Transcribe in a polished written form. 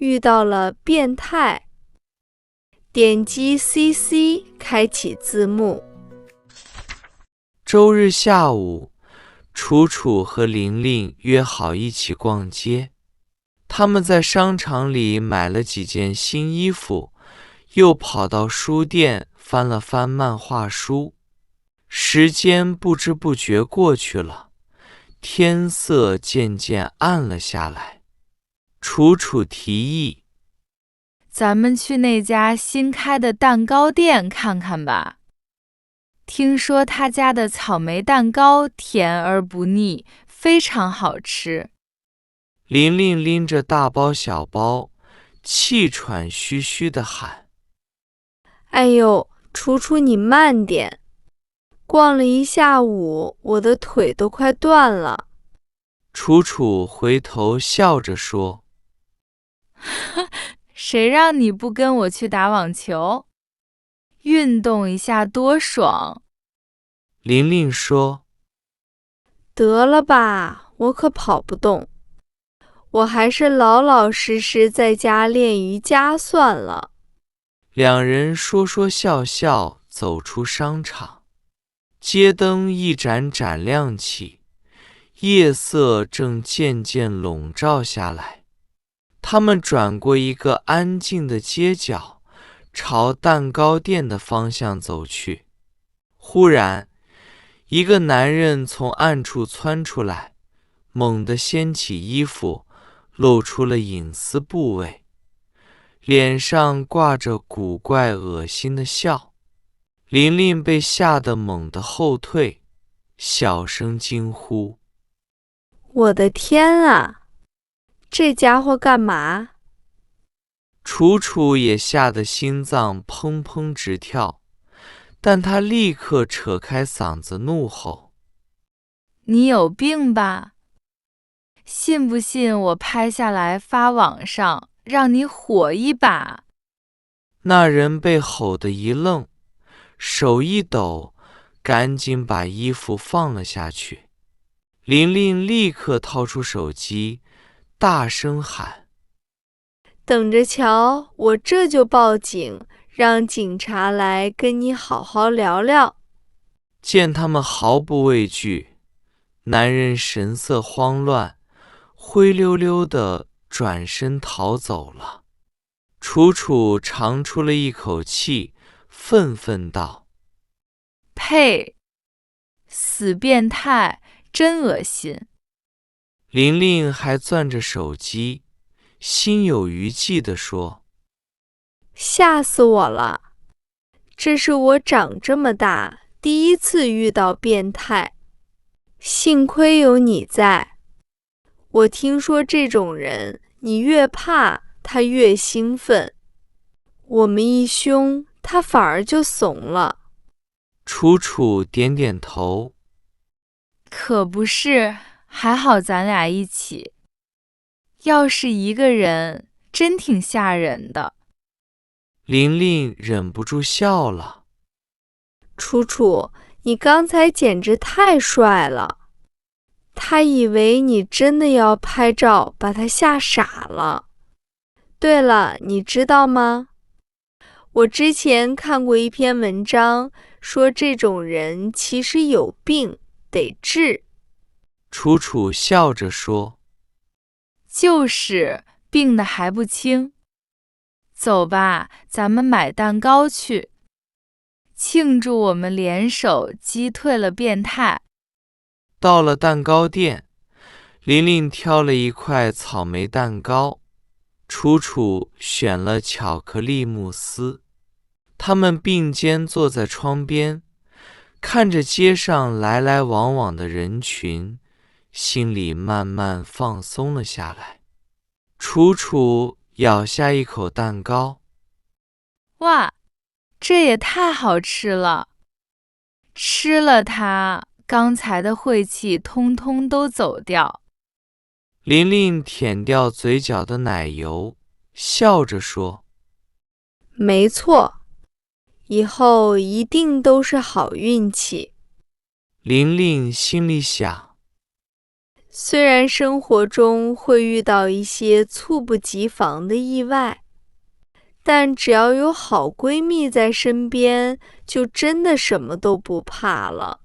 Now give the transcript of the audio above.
遇到了变态。点击 CC 开启字幕。周日下午，楚楚和玲玲约好一起逛街。他们在商场里买了几件新衣服，又跑到书店翻了翻漫画书。时间不知不觉过去了，天色渐渐暗了下来。楚楚提议：咱们去那家新开的蛋糕店看看吧。听说他家的草莓蛋糕甜而不腻，非常好吃。玲玲拎着大包小包，气喘吁吁地喊：哎呦，楚楚你慢点，逛了一下午，我的腿都快断了。楚楚回头笑着说：谁让你不跟我去打网球？运动一下多爽。玲玲说：得了吧，我可跑不动，我还是老老实实在家练瑜伽算了。两人说说笑笑走出商场，街灯一盏盏亮起，夜色正渐渐笼罩下来。他们转过一个安静的街角，朝蛋糕店的方向走去。忽然，一个男人从暗处窜出来，猛地掀起衣服，露出了隐私部位，脸上挂着古怪恶心的笑。玲玲被吓得猛地后退，小声惊呼：我的天啊，这家伙干嘛？楚楚也吓得心脏砰砰直跳，但她立刻扯开嗓子怒吼：你有病吧？信不信我拍下来发网上，让你火一把？那人被吼得一愣，手一抖，赶紧把衣服放了下去。玲玲立刻掏出手机，大声喊：等着瞧，我这就报警，让警察来跟你好好聊聊。见他们毫不畏惧，男人神色慌乱，灰溜溜地转身逃走了。楚楚长出了一口气，愤愤道：呸！死变态，真恶心。玲玲还攥着手机，心有余悸地说：吓死我了！这是我长这么大第一次遇到变态，幸亏有你在。我听说这种人，你越怕他越兴奋，我们一凶，他反而就怂了。楚楚点点头：可不是，还好咱俩一起。要是一个人，真挺吓人的。玲玲忍不住笑了：楚楚，你刚才简直太帅了。他以为你真的要拍照，把他吓傻了。对了，你知道吗？我之前看过一篇文章，说这种人其实有病，得治。楚楚笑着说：就是病得还不轻。走吧，咱们买蛋糕去，庆祝我们联手击退了变态。到了蛋糕店，玲玲挑了一块草莓蛋糕，楚楚选了巧克力慕斯。他们并肩坐在窗边，看着街上来来往往的人群，心里慢慢放松了下来。楚楚咬下一口蛋糕，哇，这也太好吃了！吃了它，刚才的晦气通通都走掉。玲玲舔掉嘴角的奶油，笑着说：没错，以后一定都是好运气。玲玲心里想：虽然生活中会遇到一些猝不及防的意外，但只要有好闺蜜在身边，就真的什么都不怕了。